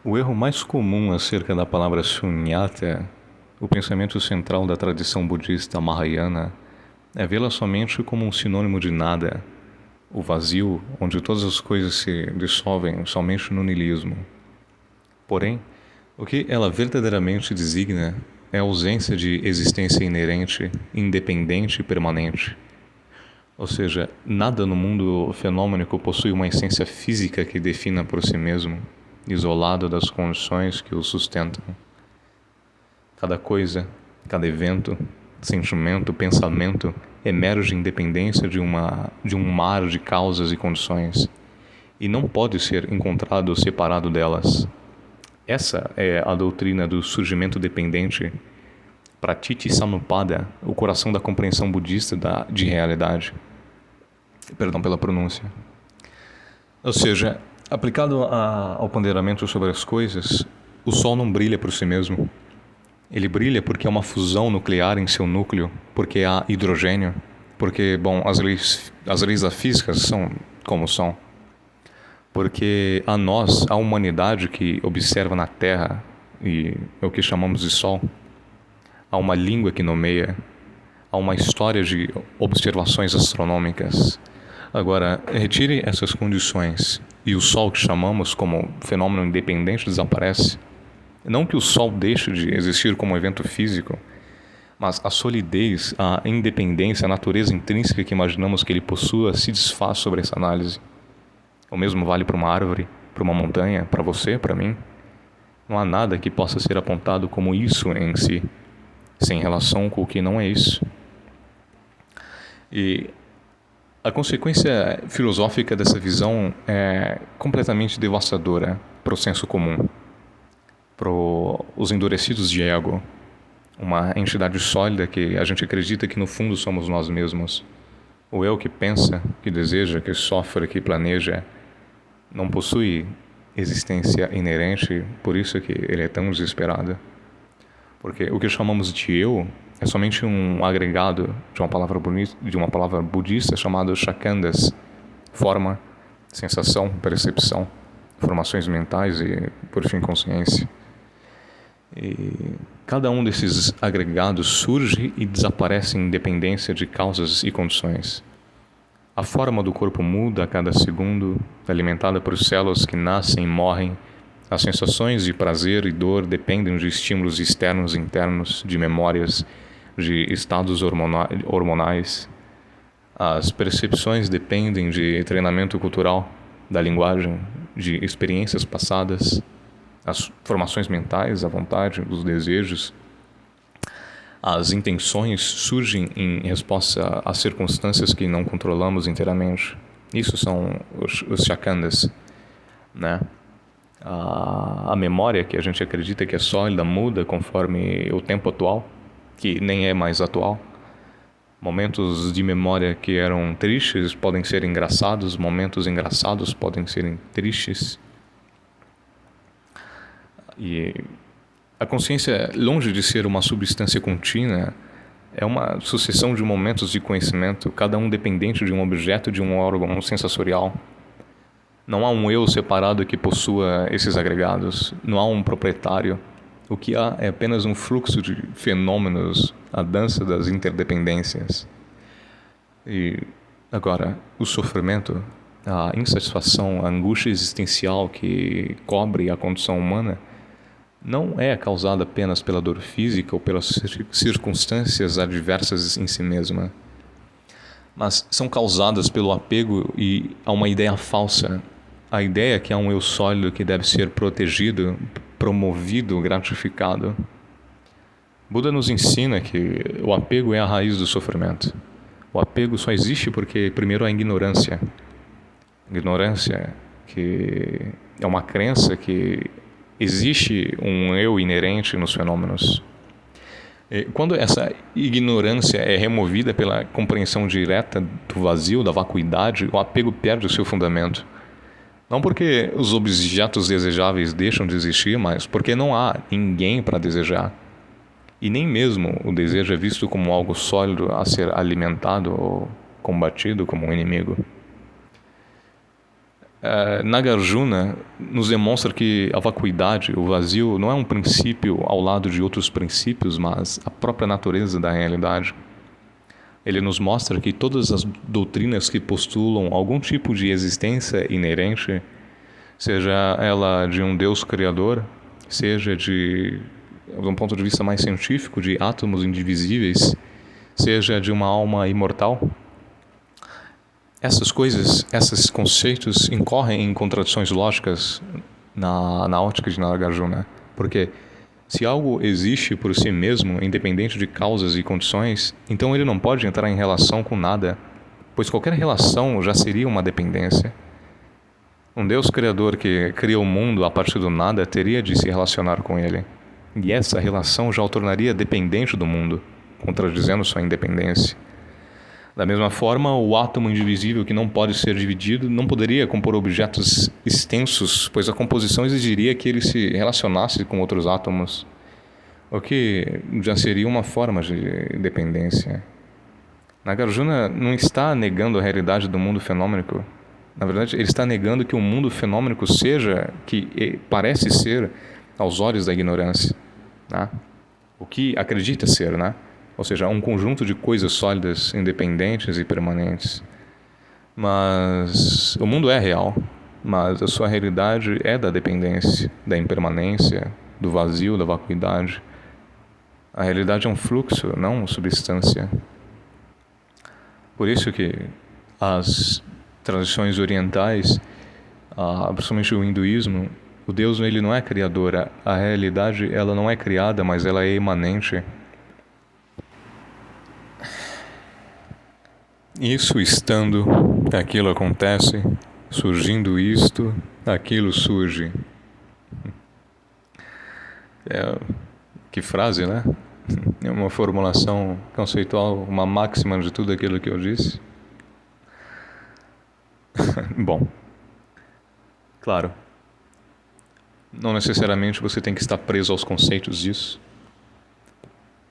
O erro mais comum acerca da palavra shunyata, o pensamento central da tradição budista Mahayana, é vê-la somente como um sinônimo de nada, o vazio onde todas as coisas se dissolvem somente no niilismo. Porém, o que ela verdadeiramente designa é a ausência de existência inerente, independente e permanente. Ou seja, nada no mundo fenômenico possui uma essência física que defina por si mesmo, isolado das condições que o sustentam. Cada coisa, cada evento, sentimento, pensamento emerge em dependência de um mar de causas e condições, e não pode ser encontrado ou separado delas. Essa é a doutrina do surgimento dependente, Pratityasamutpada, o coração da compreensão budista de realidade. Perdão pela pronúncia. Ou seja, aplicado ao ponderamento sobre as coisas, o Sol não brilha por si mesmo. Ele brilha porque há uma fusão nuclear em seu núcleo, porque há hidrogênio, porque, as leis da física são como são. Porque a nós, a humanidade que observa na Terra, e é o que chamamos de Sol, há uma língua que nomeia, há uma história de observações astronômicas. Agora, retire essas condições e o Sol que chamamos como fenômeno independente desaparece. Não que o Sol deixe de existir como evento físico, mas a solidez, a independência, a natureza intrínseca que imaginamos que ele possua se desfaz sobre essa análise. O mesmo vale para uma árvore, para uma montanha, para você, para mim. Não há nada que possa ser apontado como isso em si, sem relação com o que não é isso. E a consequência filosófica dessa visão é completamente devastadora para o senso comum, para os endurecidos de ego, uma entidade sólida que a gente acredita que no fundo somos nós mesmos. O eu que pensa, que deseja, que sofre, que planeja, não possui existência inerente, por isso que ele é tão desesperado. Porque o que chamamos de eu é somente um agregado de uma palavra budista chamada shakandas, forma, sensação, percepção, formações mentais e, por fim, consciência. E cada um desses agregados surge e desaparece em dependência de causas e condições. A forma do corpo muda a cada segundo, alimentada por células que nascem e morrem. As sensações de prazer e dor dependem de estímulos externos e internos, de memórias, de estados hormonais. As percepções dependem de treinamento cultural, da linguagem, de experiências passadas. As formações mentais, a vontade, os desejos. As intenções surgem em resposta a circunstâncias que não controlamos inteiramente. Isso são os shakandas, né? A memória, que a gente acredita que é sólida, muda conforme o tempo atual, que nem é mais atual. Momentos de memória que eram tristes podem ser engraçados, momentos engraçados podem ser tristes. E a consciência, longe de ser uma substância contínua, é uma sucessão de momentos de conhecimento, cada um dependente de um objeto, de um órgão sensorial. Não há um eu separado que possua esses agregados. Não há um proprietário. O que há é apenas um fluxo de fenômenos, a dança das interdependências. E agora, o sofrimento, a insatisfação, a angústia existencial que cobre a condição humana não é causada apenas pela dor física ou pelas circunstâncias adversas em si mesma, mas são causadas pelo apego a uma ideia falsa, a ideia que há um eu sólido que deve ser protegido, promovido, gratificado. Buda nos ensina que o apego é a raiz do sofrimento. O apego só existe porque, primeiro, há ignorância. Ignorância que é uma crença que existe um eu inerente nos fenômenos. E quando essa ignorância é removida pela compreensão direta do vazio, da vacuidade, o apego perde o seu fundamento. Não porque os objetos desejáveis deixam de existir, mas porque não há ninguém para desejar. E nem mesmo o desejo é visto como algo sólido a ser alimentado ou combatido como um inimigo. Nagarjuna nos demonstra que a vacuidade, o vazio, não é um princípio ao lado de outros princípios, mas a própria natureza da realidade. Ele nos mostra que todas as doutrinas que postulam algum tipo de existência inerente, seja ela de um Deus criador, seja de um ponto de vista mais científico, de átomos indivisíveis, seja de uma alma imortal, essas coisas, esses conceitos incorrem em contradições lógicas na ótica de Nagarjuna. Porque se algo existe por si mesmo, independente de causas e condições, então ele não pode entrar em relação com nada, pois qualquer relação já seria uma dependência. Um Deus criador que cria o mundo a partir do nada teria de se relacionar com ele. E essa relação já o tornaria dependente do mundo, contradizendo sua independência. Da mesma forma, o átomo indivisível que não pode ser dividido não poderia compor objetos extensos, pois a composição exigiria que ele se relacionasse com outros átomos, o que já seria uma forma de dependência. Nagarjuna não está negando a realidade do mundo fenômenico. Na verdade, ele está negando que o mundo fenômenico seja que parece ser aos olhos da ignorância, né? O que acredita ser, né? Ou seja, um conjunto de coisas sólidas, independentes e permanentes. Mas o mundo é real, mas a sua realidade é da dependência, da impermanência, do vazio, da vacuidade. A realidade é um fluxo, não uma substância. Por isso que as tradições orientais, principalmente o hinduísmo, o Deus ele não é criador, a realidade ela não é criada, mas ela é imanente. Isso estando, aquilo acontece, surgindo isto, aquilo surge. Que frase, né? É uma formulação conceitual, uma máxima de tudo aquilo que eu disse. Bom, claro, não necessariamente você tem que estar preso aos conceitos disso.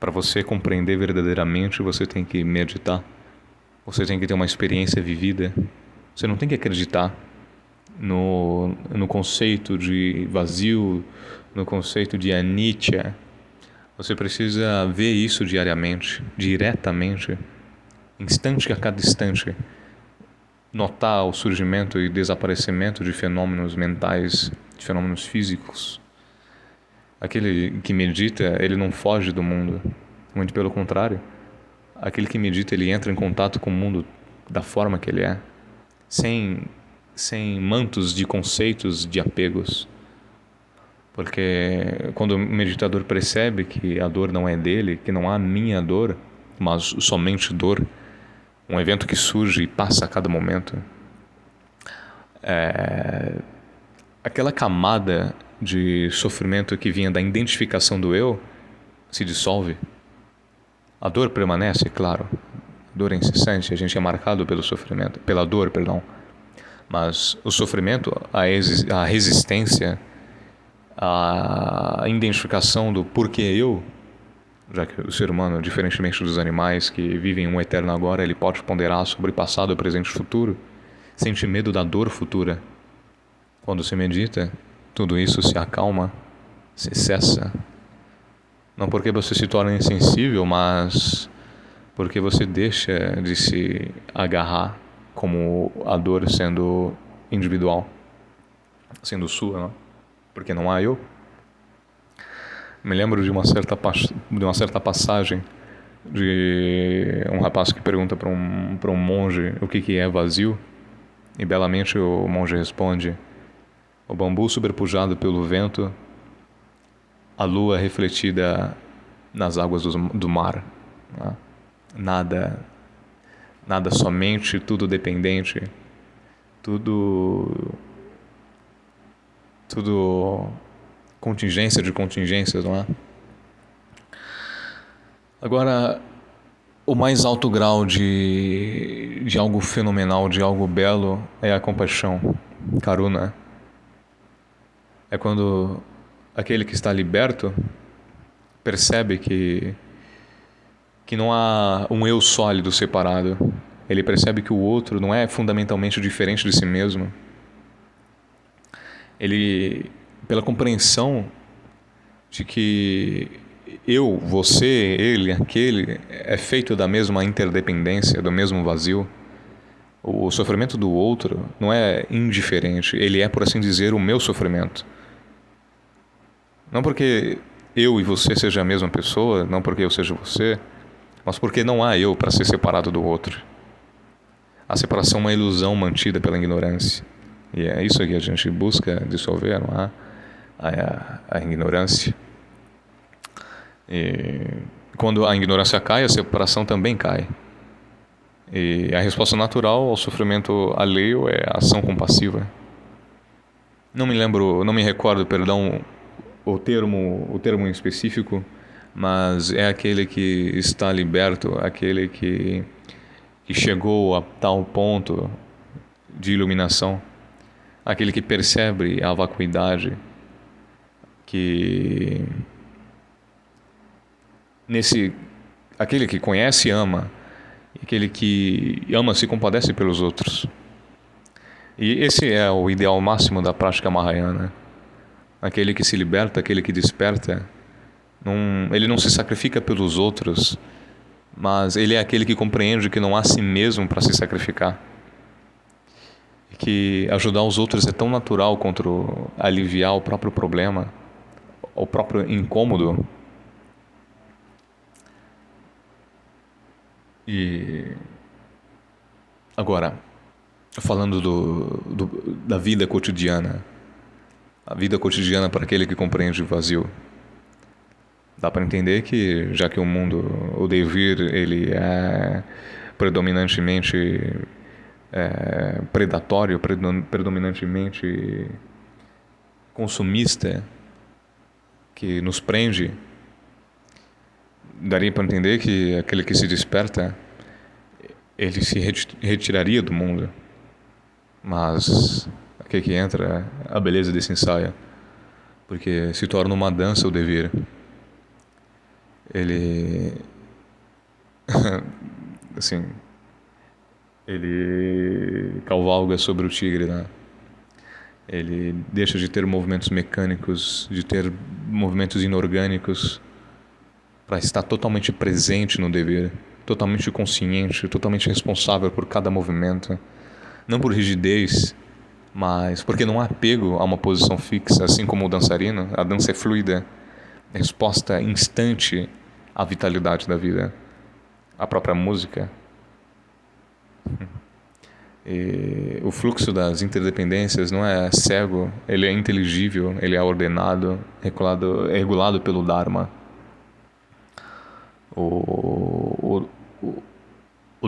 Para você compreender verdadeiramente, você tem que meditar. Você tem que ter uma experiência vivida. Você não tem que acreditar no conceito de vazio, no conceito de anicca. Você precisa ver isso diariamente, diretamente, instante a cada instante. Notar o surgimento e desaparecimento de fenômenos mentais, de fenômenos físicos. Aquele que medita, ele não foge do mundo. Muito pelo contrário. Aquele que medita, ele entra em contato com o mundo da forma que ele é, sem mantos de conceitos, de apegos. Porque quando o meditador percebe que a dor não é dele, que não há minha dor, mas somente dor, um evento que surge e passa a cada momento, aquela camada de sofrimento que vinha da identificação do eu se dissolve. A dor permanece, claro. A dor é incessante, a gente é marcado pelo sofrimento, pela dor, perdão. Mas o sofrimento, a resistência, a identificação do porquê eu, já que o ser humano, diferentemente dos animais que vivem um eterno agora, ele pode ponderar sobre passado, presente e futuro, sente medo da dor futura. Quando se medita, tudo isso se acalma, se cessa. Não porque você se torna insensível, mas porque você deixa de se agarrar como a dor sendo individual, sendo sua, não? Porque não há eu. Me lembro de uma certa passagem de um rapaz que pergunta para um monge o que é vazio, e belamente o monge responde: o bambu sobrepujado pelo vento, a lua refletida nas águas do mar. Nada somente, tudo dependente, tudo contingência de contingências, não é? Agora, o mais alto grau de algo fenomenal, de algo belo, é a compaixão, karuna. É quando aquele que está liberto percebe que não há um eu sólido separado. Ele percebe que o outro não é fundamentalmente diferente de si mesmo. ele, pela compreensão de que eu, você, ele, aquele, é feito da mesma interdependência, do mesmo vazio. O sofrimento do outro não é indiferente, ele é, por assim dizer, o meu sofrimento. Não porque eu e você seja a mesma pessoa, não porque eu seja você, mas porque não há eu para ser separado do outro. A separação é uma ilusão mantida pela ignorância. E é isso que a gente busca dissolver, não há? A ignorância. E quando a ignorância cai, a separação também cai. E a resposta natural ao sofrimento alheio é a ação compassiva. Não me recordo, perdão, o termo em específico, mas é aquele que está liberto, aquele que chegou a tal ponto de iluminação, aquele que percebe a vacuidade, aquele que conhece e ama, aquele que ama se compadece pelos outros. E esse é o ideal máximo da prática mahayana. Aquele que se liberta, aquele que desperta, ele não se sacrifica pelos outros, mas ele é aquele que compreende que não há si mesmo para se sacrificar. E que ajudar os outros é tão natural quanto aliviar o próprio problema, o próprio incômodo. E agora, falando da vida cotidiana, a vida cotidiana para aquele que compreende o vazio. Dá para entender que, já que o devir, ele é predominantemente predatório, predominantemente consumista, que nos prende, daria para entender que aquele que se desperta, ele se retiraria do mundo. Mas aqui que entra a beleza desse ensaio, porque se torna uma dança o devir. Ele assim, ele cavalga sobre o tigre, né? Ele deixa de ter movimentos mecânicos, de ter movimentos inorgânicos, para estar totalmente presente no dever, totalmente consciente, totalmente responsável por cada movimento, não por rigidez, mas porque não há apego a uma posição fixa, assim como o dançarino. A dança é fluida, resposta instante à vitalidade da vida, a própria música. E o fluxo das interdependências não é cego, ele é inteligível, ele é ordenado, regulado pelo Dharma. O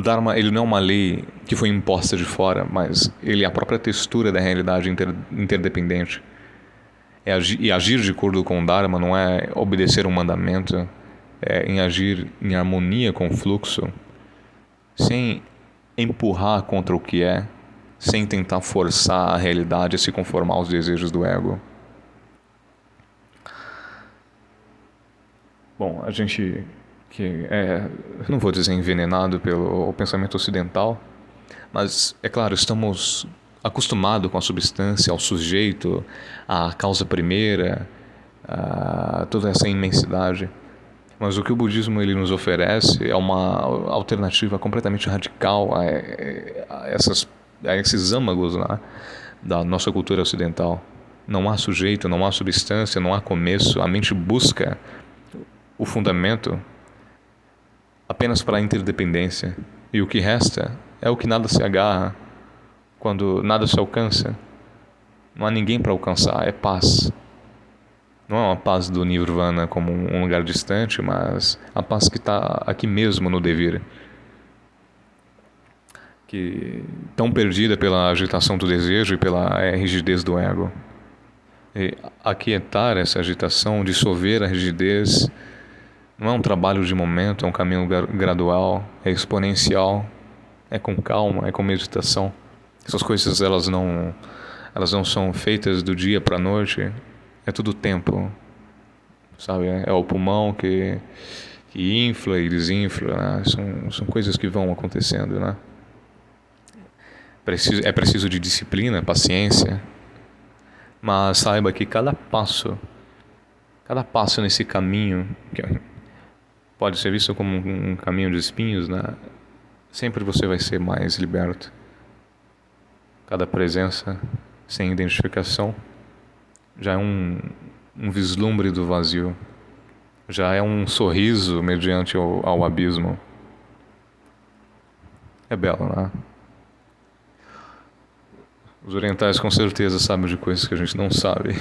Dharma, ele não é uma lei que foi imposta de fora, mas ele é a própria textura da realidade interdependente. E agir de acordo com o Dharma não é obedecer um mandamento, é em agir em harmonia com o fluxo, sem empurrar contra o que é, sem tentar forçar a realidade a se conformar aos desejos do ego. Bom, a gente que não vou dizer envenenado pelo pensamento ocidental, mas, é claro, estamos acostumados com a substância, ao sujeito, à causa primeira, a toda essa imensidade. Mas o que o budismo ele nos oferece é uma alternativa completamente radical a esses âmagos, né, da nossa cultura ocidental. Não há sujeito, não há substância, não há começo. A mente busca o fundamento apenas para a interdependência. E o que resta é o que nada se agarra, quando nada se alcança. Não há ninguém para alcançar, é paz. Não é uma paz do Nirvana como um lugar distante, mas a paz que está aqui mesmo no devir. Que tão perdida pela agitação do desejo e pela rigidez do ego. E aquietar essa agitação, dissolver a rigidez, não é um trabalho de momento, é um caminho gradual, é exponencial, é com calma, é com meditação. Essas coisas elas não são feitas do dia para a noite, é tudo tempo, sabe? É o pulmão que infla e desinfla, né? São coisas que vão acontecendo, né? É preciso de disciplina, paciência, Mas saiba que cada passo nesse caminho, que pode ser visto como um caminho de espinhos, né? Sempre você vai ser mais liberto. Cada presença sem identificação já é um vislumbre do vazio. Já é um sorriso mediante ao abismo. É belo, né? Os orientais com certeza sabem de coisas que a gente não sabe.